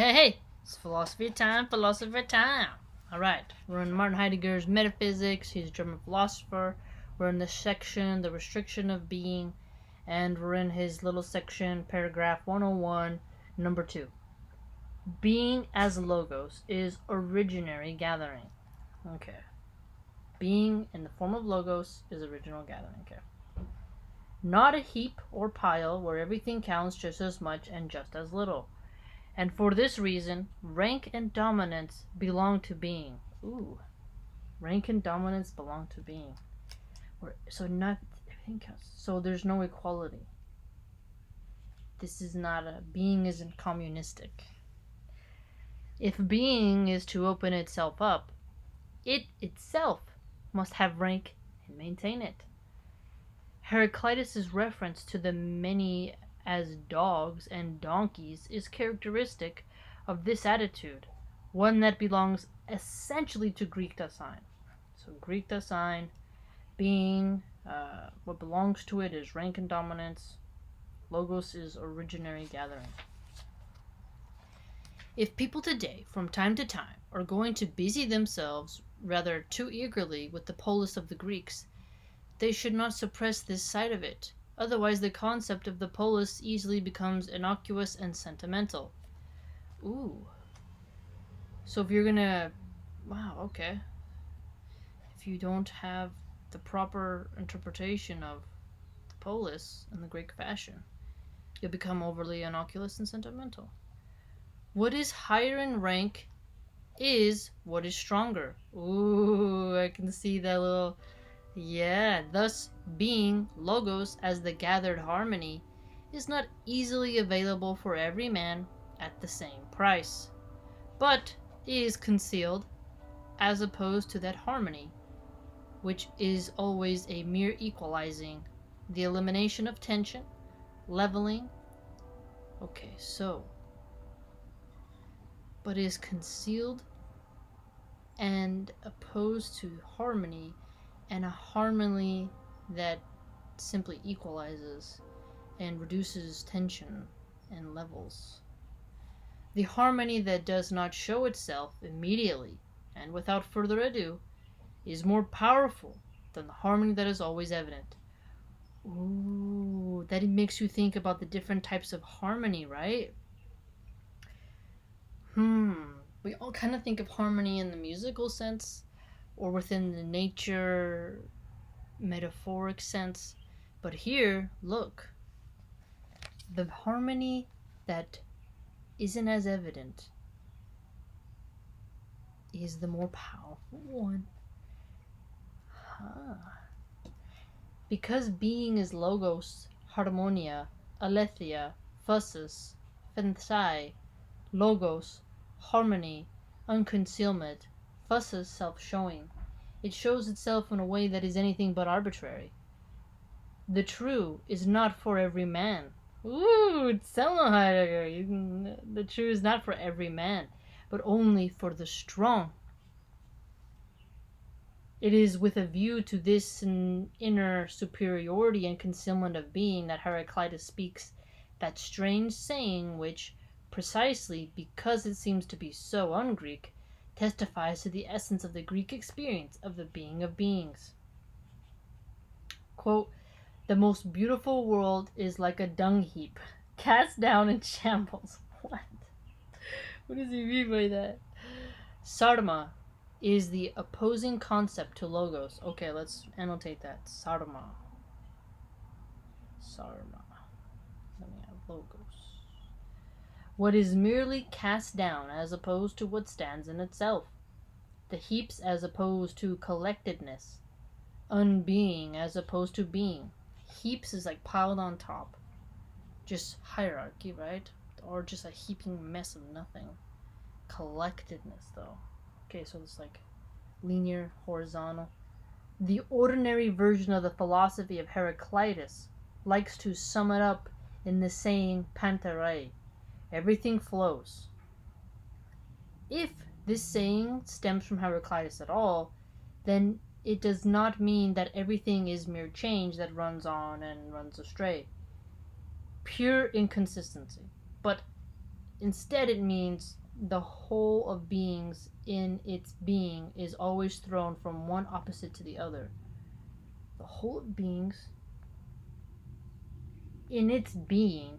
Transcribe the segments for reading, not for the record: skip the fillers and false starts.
Hey, it's philosophy time, Alright, we're in Martin Heidegger's Metaphysics. He's a German philosopher. We're in the section, The Restriction of Being, and we're in his little section, paragraph 101, number 2. Being as logos is originary gathering. Okay. Being in the form of logos is original gathering. Okay. Not a heap or pile where everything counts just as much and just as little. And for this reason, rank and dominance belong to being. Ooh. Rank and dominance belong to being. So not everything counts. So there's no equality. This is not being isn't communistic. If being is to open itself up, it itself must have rank and maintain it. Heraclitus' reference to the many as dogs and donkeys is characteristic of this attitude, one that belongs essentially to Greek Dasein. So Greek Dasein, being, what belongs to it is rank and dominance. Logos is originary gathering. If people today, from time to time, are going to busy themselves rather too eagerly with the polis of the Greeks, they should not suppress this side of it. Otherwise, the concept of the polis easily becomes innocuous and sentimental. Ooh. So if you're gonna... Wow, okay. If you don't have the proper interpretation of the polis in the Greek fashion, you'll become overly innocuous and sentimental. What is higher in rank is what is stronger. Ooh, I can see that little... Yeah, thus being, logos, as the gathered harmony, is not easily available for every man at the same price, but is concealed, as opposed to that harmony, which is always a mere equalizing, the elimination of tension, leveling. Okay, so, but is concealed and opposed to harmony, and a harmony that simply equalizes and reduces tension and levels. The harmony that does not show itself immediately and without further ado is more powerful than the harmony that is always evident. Ooh, that makes you think about the different types of harmony, right? We all kind of think of harmony in the musical sense, or within the nature metaphoric sense. But here, look, the harmony that isn't as evident is the more powerful one. Because being is logos, harmonia, aletheia, phasis, phensai, logos, harmony, unconcealment, phasis, self-showing. It shows itself in a way that is anything but arbitrary. The true is not for every man. Ooh, it's Heidegger. The true is not for every man, but only for the strong. It is with a view to this inner superiority and concealment of being that Heraclitus speaks that strange saying which, precisely because it seems to be so un-Greek, testifies to the essence of the Greek experience of the being of beings. Quote, the most beautiful world is like a dung heap, cast down in shambles. What? What does he mean by that? Sarma is the opposing concept to logos. Okay, let's annotate that. Sarma. Then we have logos. What is merely cast down as opposed to what stands in itself. The heaps as opposed to collectedness. Unbeing as opposed to being. Heaps is like piled on top. Just hierarchy, right? Or just a heaping mess of nothing. Collectedness, though. Okay, so it's like linear, horizontal. The ordinary version of the philosophy of Heraclitus likes to sum it up in the saying pantarei. Everything flows. If this saying stems from Heraclitus at all, then it does not mean that everything is mere change that runs on and runs astray. Pure inconsistency. But Instead, it means the whole of beings in its being is always thrown from one opposite to the other. The whole of beings in its being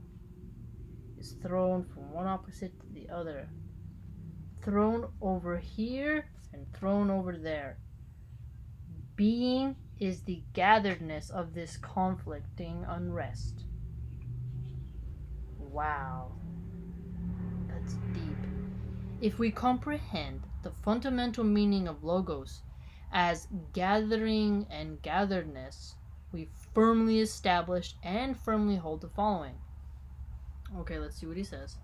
is thrown from one opposite to the other. Thrown over here and thrown over there. Being is the gatheredness of this conflicting unrest. Wow, that's deep. If we comprehend the fundamental meaning of logos as gathering and gatheredness, we firmly establish and firmly hold the following. Okay, let's see what he says.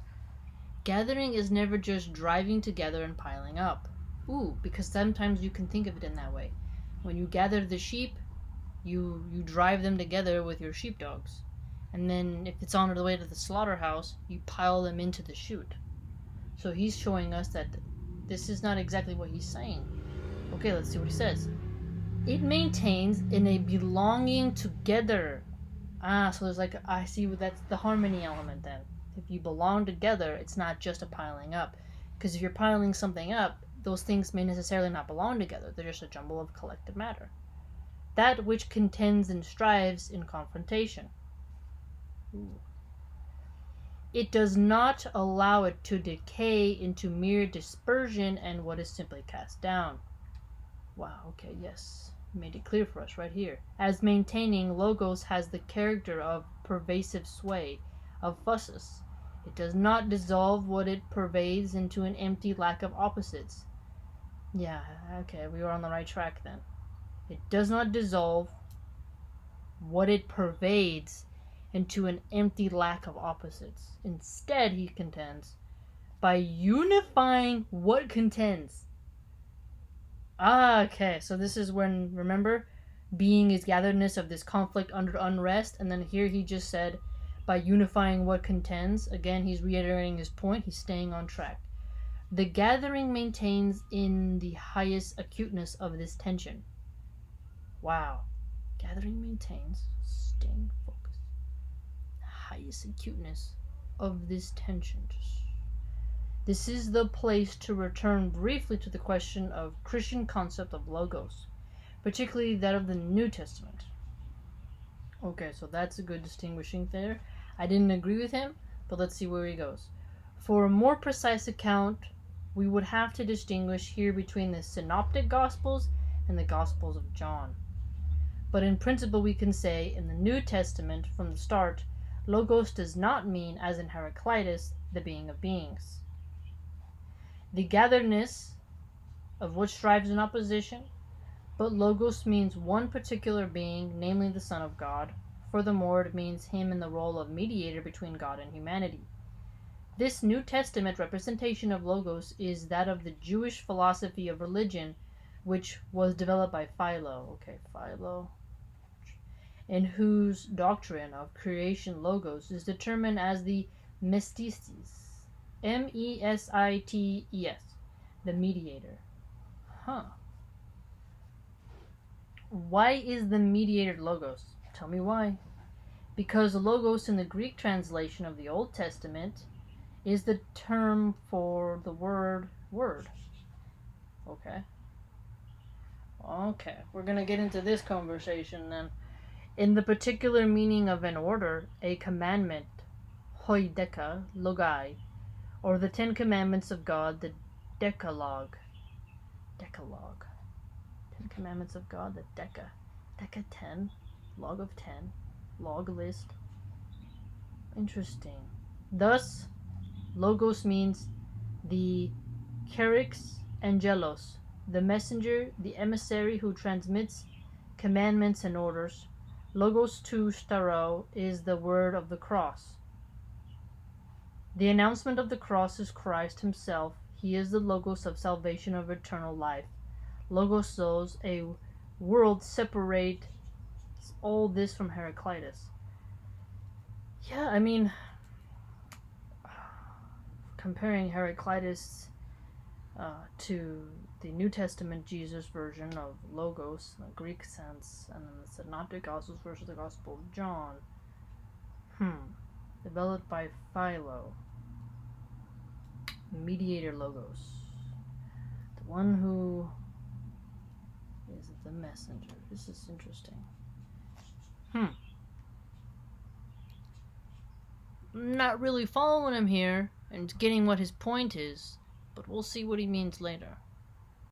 Gathering is never just driving together and piling up. Ooh, because sometimes you can think of it in that way. When you gather the sheep, you drive them together with your sheepdogs. And then if it's on the way to the slaughterhouse, you pile them into the chute. So he's showing us that this is not exactly what he's saying. Okay, let's see what he says. It maintains in a belonging together. So there's like, I see that's the harmony element then. If you belong together, it's not just a piling up. Because if you're piling something up, those things may necessarily not belong together. They're just a jumble of collective matter. That which contends and strives in confrontation. Ooh. It does not allow it to decay into mere dispersion and what is simply cast down. Wow, okay, yes. Made it clear for us right here. As maintaining, logos has the character of pervasive sway, of phusis. It does not dissolve what it pervades into an empty lack of opposites. Yeah, okay, we were on the right track then. It does not dissolve what it pervades into an empty lack of opposites. Instead, he contends, by unifying what contends. Okay, so this is when, remember, being is gatheredness of this conflict under unrest, and then here he just said, by unifying what contends. Again, he's reiterating his point, he's staying on track. The gathering maintains in the highest acuteness of this tension. Wow. Gathering maintains, staying focused, highest acuteness of this tension. This is the place to return briefly to the question of Christian concept of logos, particularly that of the New Testament. Okay, so that's a good distinguishing there. I didn't agree with him, but let's see where he goes. For a more precise account, we would have to distinguish here between the Synoptic Gospels and the Gospels of John. But in principle, we can say in the New Testament from the start, logos does not mean, as in Heraclitus, the being of beings. The gatheredness of what strives in opposition, but logos means one particular being, namely the Son of God. Furthermore, it means him in the role of mediator between God and humanity. This New Testament representation of logos is that of the Jewish philosophy of religion, which was developed by Philo. Okay, Philo. In whose doctrine of creation logos is determined as the mestistes. M-E-S-I-T-E-S. The mediator. Huh. Why is the mediator logos? Tell me why. Because logos in the Greek translation of the Old Testament is the term for the word. Okay. Okay, we're going to get into this conversation then. In the particular meaning of an order, a commandment, hoideka, logai, or the 10 Commandments of God, the Decalogue. 10 Commandments of God, the Deca 10, log of 10, log list. Interesting. Thus, logos means the kerix angelos, the messenger, the emissary who transmits commandments and orders. Logos to staro is the word of the cross. The announcement of the cross is Christ himself. He is the logos of salvation of eternal life. Logosos, a world separate all this from Heraclitus. Yeah, I mean, comparing Heraclitus to the New Testament Jesus version of logos in the Greek sense, and then the Synoptic Gospels versus the Gospel of John. Developed by Philo. Mediator logos. The one who is the messenger. This is interesting. Not really following him here and getting what his point is, but we'll see what he means later.